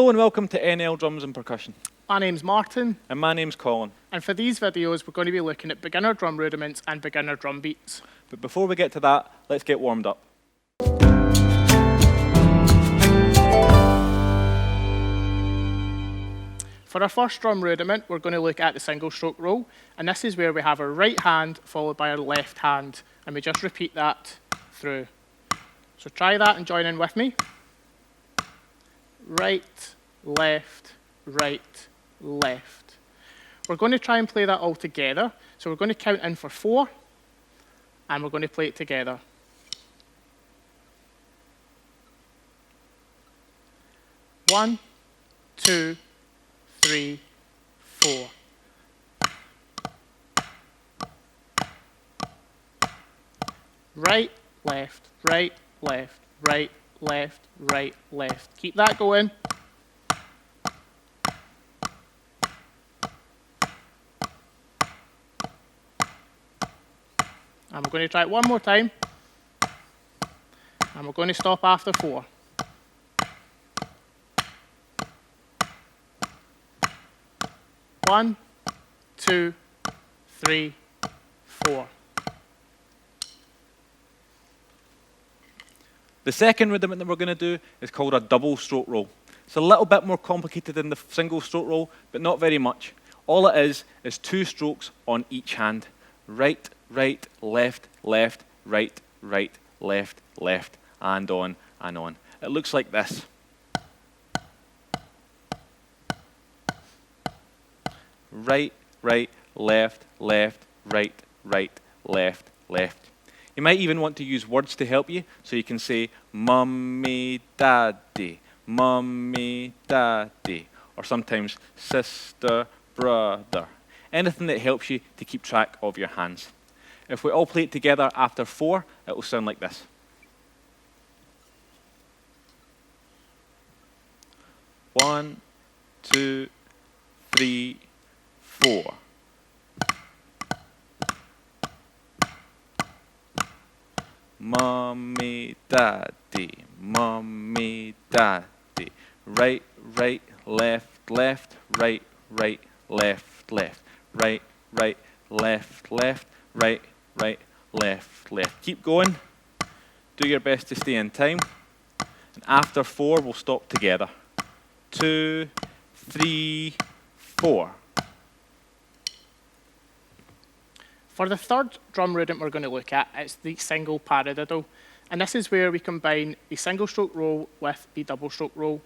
Hello and welcome to NL Drums and Percussion. My name's Martin. And my name's Colin. And for these videos, we're going to be looking at beginner drum rudiments and beginner drum beats. But before we get to that, let's get warmed up. For our first drum rudiment, we're going to look at the single stroke roll. And this is where we have our right hand followed by our left hand. And we just repeat that through. So try that and join in with me. Right, left, right, left. We're going to try and play that all together. So we're going to count in for 4, and we're going to play it together. 1, 2, 3, 4. Right, left, right, left, right, left, right, left. Keep that going. And we're going to try it one more time. And we're going to stop after 4. One, 2, 3, 4. The second rudiment that we're going to do is called a double stroke roll. It's a little bit more complicated than the single stroke roll, but not very much. All it is 2 strokes on each hand. Right, right, left, left, right, right, left, left, and on and on. It looks like this. Right, right, left, left, right, right, left, left. You might even want to use words to help you, so you can say mummy, daddy, mummy, daddy, or sometimes sister, brother. Anything that helps you to keep track of your hands. If we all play it together after 4, it will sound like this. 1, 2, 3, 4. Mummy, daddy, mummy, daddy. Right, right, left, left, right, right, left, left. Right, right, left, left, right, right, left, left. Keep going. Do your best to stay in time. And after 4, we'll stop together. 2, 3, 4. For the third drum rudiment we're going to look at, it's the single paradiddle. And this is where we combine the single stroke roll with the double stroke roll.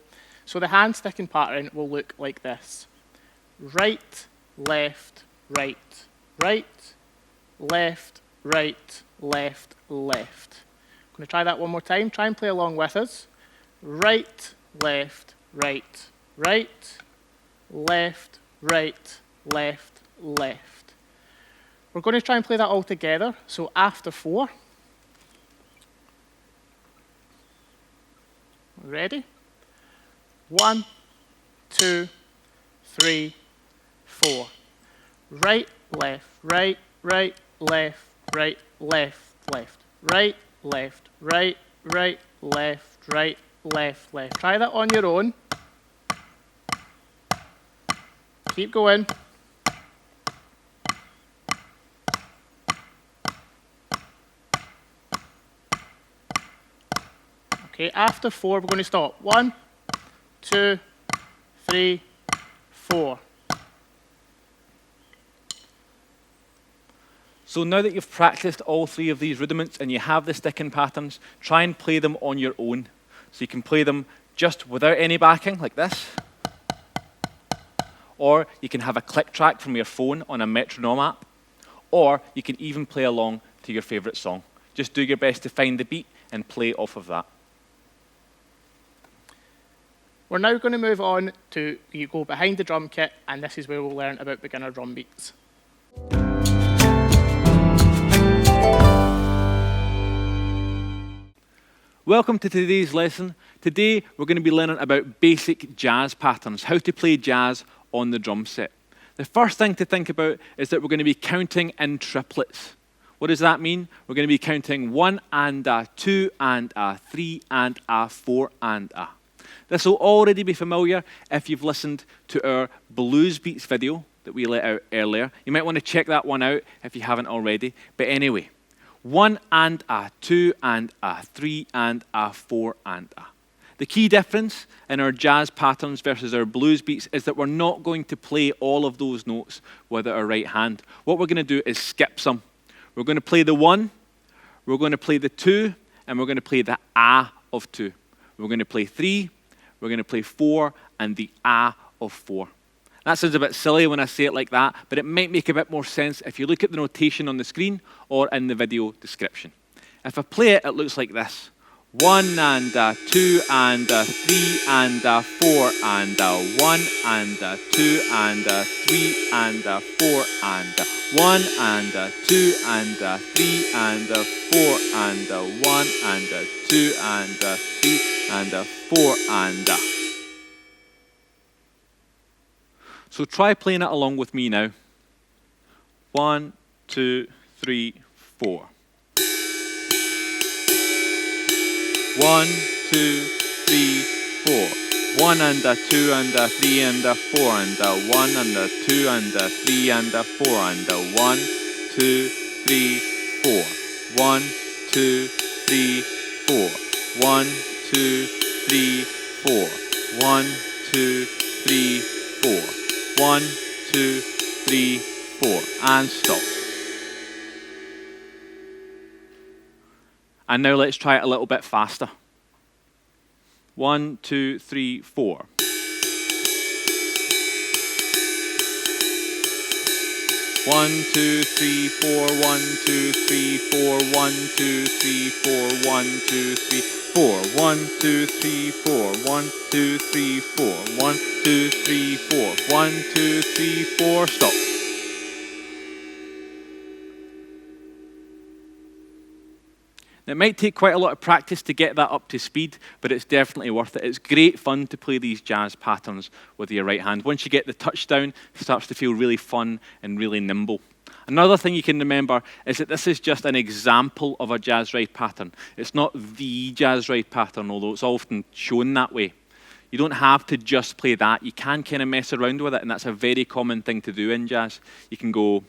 So the hand sticking pattern will look like this. Right, left, right, right, left, right, left, left. I'm going to try that one more time. Try and play along with us. Right, left, right, right, left, right, left, left. We're going to try and play that all together. So after 4. Ready? 1, 2, 3, 4. Right, left, right, right, left, right, left, left. Right, left, right, right, left, right, left, left. Try that on your own. Keep going. Okay, after 4, we're going to stop. 1, 2, 3, 4. So now that you've practiced all 3 of these rudiments and you have the sticking patterns, try and play them on your own. So you can play them just without any backing, like this. Or you can have a click track from your phone on a metronome app. Or you can even play along to your favourite song. Just do your best to find the beat and play off of that. We're now going to move on to you go behind the drum kit, and this is where we'll learn about beginner drum beats. Welcome to today's lesson. Today we're going to be learning about basic jazz patterns, how to play jazz on the drum set. The first thing to think about is that we're going to be counting in triplets. What does that mean? We're going to be counting 1 and a, 2 and a, 3 and a, 4 and a. This will already be familiar if you've listened to our blues beats video that we let out earlier. You might want to check that one out if you haven't already. But anyway, 1 and a, 2 and a, 3 and a, 4 and a. The key difference in our jazz patterns versus our blues beats is that we're not going to play all of those notes with our right hand. What we're going to do is skip some. We're going to play the 1, we're going to play the 2, and we're going to play the a of 2. We're going to play 3, we're going to play 4, and the a of 4. That sounds a bit silly when I say it like that, but it might make a bit more sense if you look at the notation on the screen or in the video description. If I play it, it looks like this. 1 and a, 2 and a, 3 and a, 4 and a, 1 and a, 2 and a, 3 and a, 4 and a, 1 and a, 2 and a, 3 and a, 4 and a, 1 and a, 2 and a, 3 and a, 4 and a. So try playing it along with me now. 1, 2, 3, 4. 1, 2, 3, 4. 1 and a, 2 and a, 3 and a, 4 and a, 1 and a, 2 and a, 3 and a, 4 and a, 1, 2, 3, 4. 1, 2, 3, 4. 1, 2, 3, 4. 1, 2, 3, 4. 1, 2, 3, 4. And stop. And now let's try it a little bit faster. 1, 2, 3, 4. 1, 2, 3, 4, 1, 2, 3, 4, 1, 2, 3, 4, 1, 2, 3, 4, 1, 2, 3, 4, 1, 2, 3, 4, 1, 2, 3, 4, 1, 2, 3, 4, stop. It might take quite a lot of practice to get that up to speed, but it's definitely worth it. It's great fun to play these jazz patterns with your right hand. Once you get the touch down, it starts to feel really fun and really nimble. Another thing you can remember is that this is just an example of a jazz ride pattern. It's not the jazz ride pattern, although it's often shown that way. You don't have to just play that. You can kind of mess around with it, and that's a very common thing to do in jazz. You can go...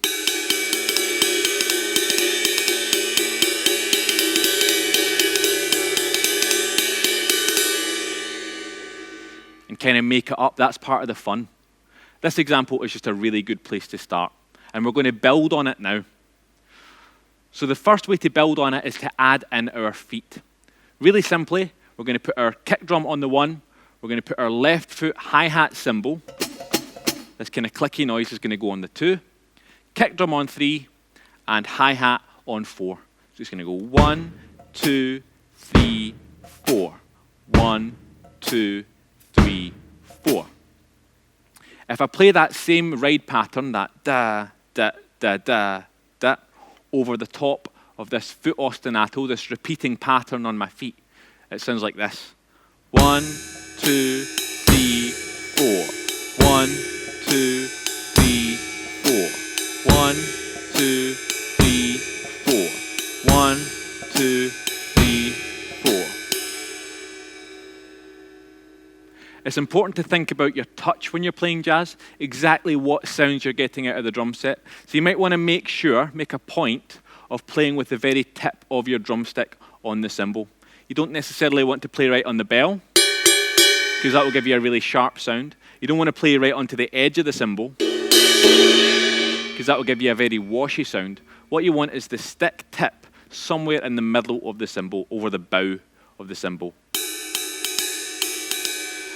and kind of make it up. That's part of the fun. This example is just a really good place to start. And we're going to build on it now. So the first way to build on it is to add in our feet. Really simply, we're going to put our kick drum on the 1. We're going to put our left foot hi-hat cymbal. This kind of clicky noise is going to go on the 2. Kick drum on 3. And hi-hat on 4. So it's going to go 1, 2, 3, 4. 1, 2, 3, 4. If I play that same ride pattern, that da, da, da, da, da, over the top of this foot ostinato, this repeating pattern on my feet, it sounds like this. 1, 2, 3, 4. 1, 2, 3, 4. 1, 2, 3, 4. 1, 2, 3, 4. It's important to think about your touch when you're playing jazz, exactly what sounds you're getting out of the drum set. So you might want to make a point of playing with the very tip of your drumstick on the cymbal. You don't necessarily want to play right on the bell, because that will give you a really sharp sound. You don't want to play right onto the edge of the cymbal, because that will give you a very washy sound. What you want is the stick tip somewhere in the middle of the cymbal, over the bow of the cymbal.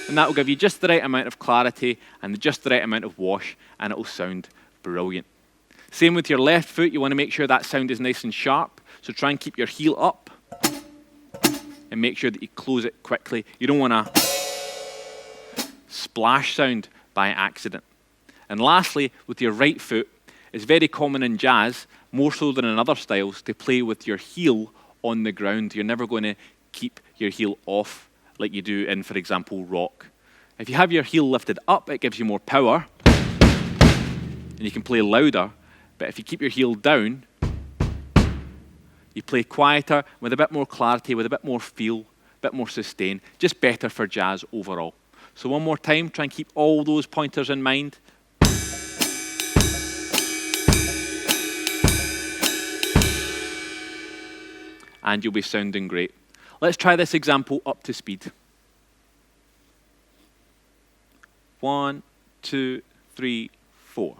And that will give you just the right amount of clarity and just the right amount of wash, and it will sound brilliant. Same with your left foot. You want to make sure that sound is nice and sharp. So try and keep your heel up and make sure that you close it quickly. You don't want a splash sound by accident. And lastly, with your right foot, it's very common in jazz, more so than in other styles, to play with your heel on the ground. You're never going to keep your heel off like you do in, for example, rock. If you have your heel lifted up, it gives you more power, and you can play louder. But if you keep your heel down, you play quieter, with a bit more clarity, with a bit more feel, bit more sustain, just better for jazz overall. So one more time, try and keep all those pointers in mind. And you'll be sounding great. Let's try this example up to speed. 1, 2, 3, 4.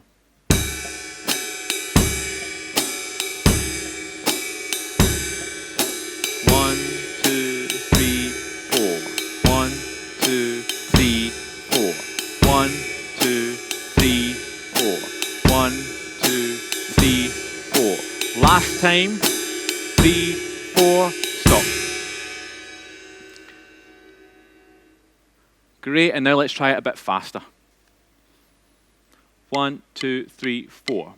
Last time, 3, 4, stop. Great, and now let's try it a bit faster. 1, 2, 3, 4.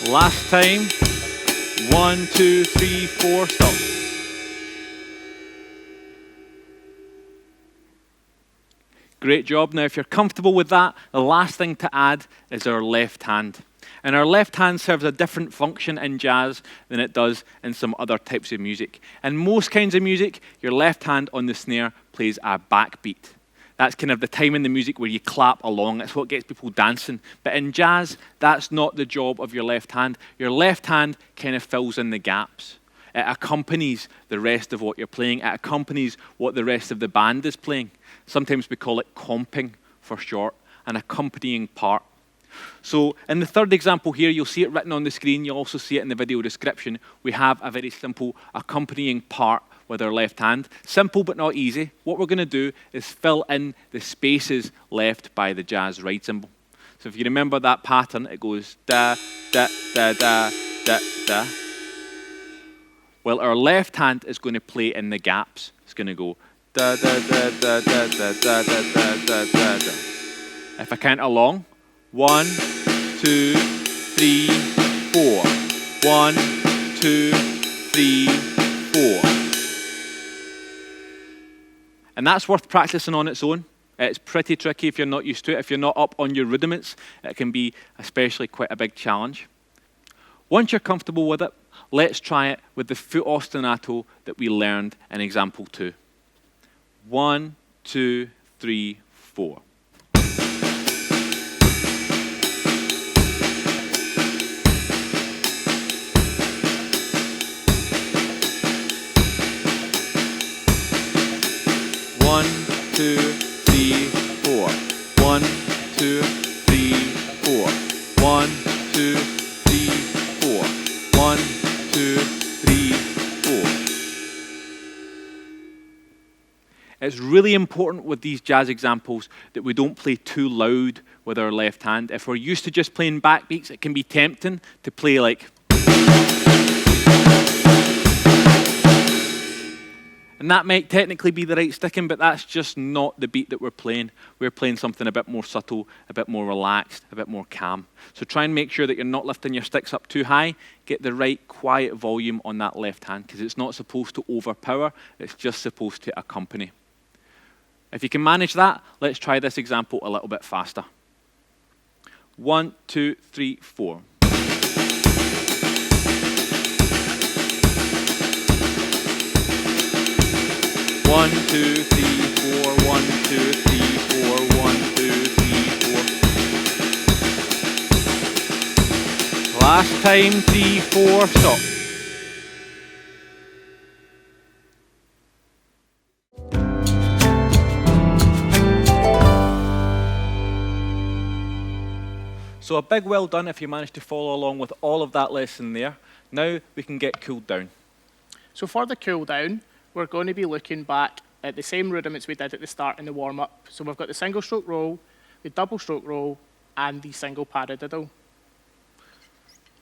Last time. 1, 2, 3, 4, stop. Great job. Now, if you're comfortable with that, the last thing to add is our left hand. And our left hand serves a different function in jazz than it does in some other types of music. In most kinds of music, your left hand on the snare plays a backbeat. That's kind of the time in the music where you clap along. That's what gets people dancing. But in jazz, that's not the job of your left hand. Your left hand kind of fills in the gaps. It accompanies the rest of what you're playing. It accompanies what the rest of the band is playing. Sometimes we call it comping for short, an accompanying part. So in the third example here, you'll see it written on the screen. You'll also see it in the video description. We have a very simple accompanying part with our left hand. Simple but not easy. What we're going to do is fill in the spaces left by the jazz ride cymbal. So if you remember that pattern, it goes da, da, da, da, da, da. Well, our left hand is going to play in the gaps. It's going to go da, da, da, da, da, da, da, da, da, da, da, da. If I count along, 1, 2, 3, 4. 1, 2, 3, 4. And that's worth practicing on its own. It's pretty tricky if you're not used to it. If you're not up on your rudiments, it can be especially quite a big challenge. Once you're comfortable with it, let's try it with the foot ostinato that we learned in example 2. 1, 2, 3, 4. One, two, three, four. 1, 2, 3, 4. 1, 2, 3, 4. 1, 2, 3, 4. It's really important with these jazz examples that we don't play too loud with our left hand. If we're used to just playing backbeats, it can be tempting to play like. And that might technically be the right sticking, but that's just not the beat that we're playing. We're playing something a bit more subtle, a bit more relaxed, a bit more calm. So try and make sure that you're not lifting your sticks up too high. Get the right quiet volume on that left hand, because it's not supposed to overpower, it's just supposed to accompany. If you can manage that, let's try this example a little bit faster. 1, 2, 3, 4. 1, 2, 3, 4, 1, 2, 3, 4, 1, 2, 3, 4. Last time, 3, 4, stop. So a big well done if you managed to follow along with all of that lesson there. Now we can get cooled down. So for the cool down, we're going to be looking back at the same rudiments we did at the start in the warm-up. So we've got the single stroke roll, the double stroke roll, and the single paradiddle.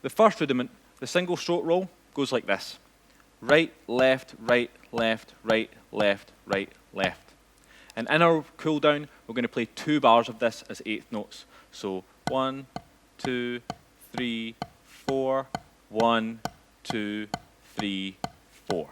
The first rudiment, the single stroke roll, goes like this. Right, left, right, left, right, left, right, left. And in our cool down, we're going to play 2 bars of this as 8th notes. So 1, 2, 3, 4, 1, 2, 3, 4.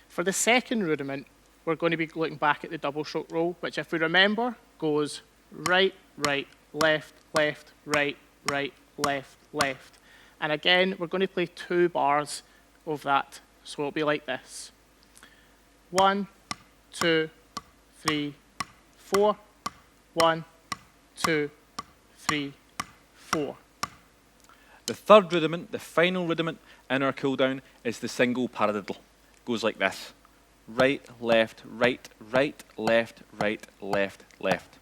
For the second rudiment, we're going to be looking back at the double stroke roll, which if we remember, goes right, right, left, left, right, right, left, left. And again, we're going to play 2 bars of that. So it'll be like this. 1, 2, 3, 4. 1, 2, 3, 4. The third rudiment, the final rudiment in our cooldown, is the single paradiddle. Goes like this. Right, left, right, right, left, right, left, left.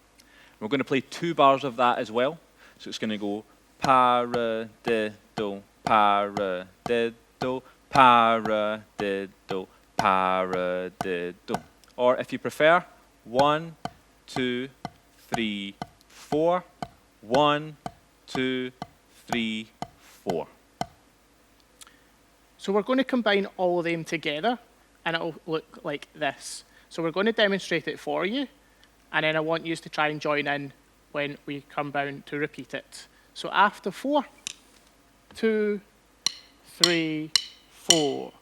We're going to play 2 bars of that as well. So it's going to go paradiddle, paradiddle, paradiddle, paradiddle. Or if you prefer, 1, 2, 3, 4. 1, 2, 3, 4. So we're going to combine all of them together, and it'll look like this. So we're going to demonstrate it for you, and then I want you to try and join in when we come down to repeat it. So after 4, 2, 3, 4.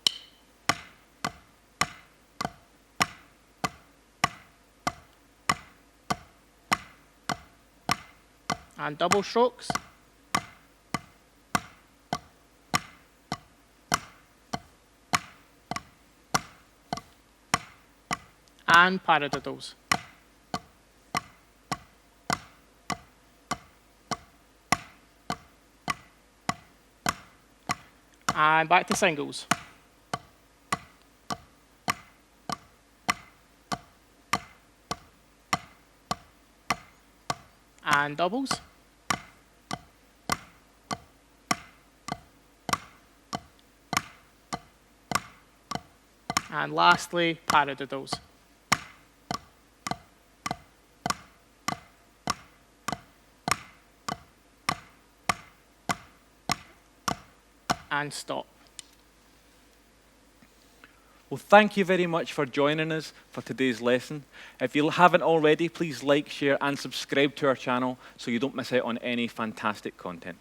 And double strokes. And paradiddles. And back to singles. And doubles. And lastly, paradiddles. And stop. Well, thank you very much for joining us for today's lesson. If you haven't already, please like, share, and subscribe to our channel so you don't miss out on any fantastic content.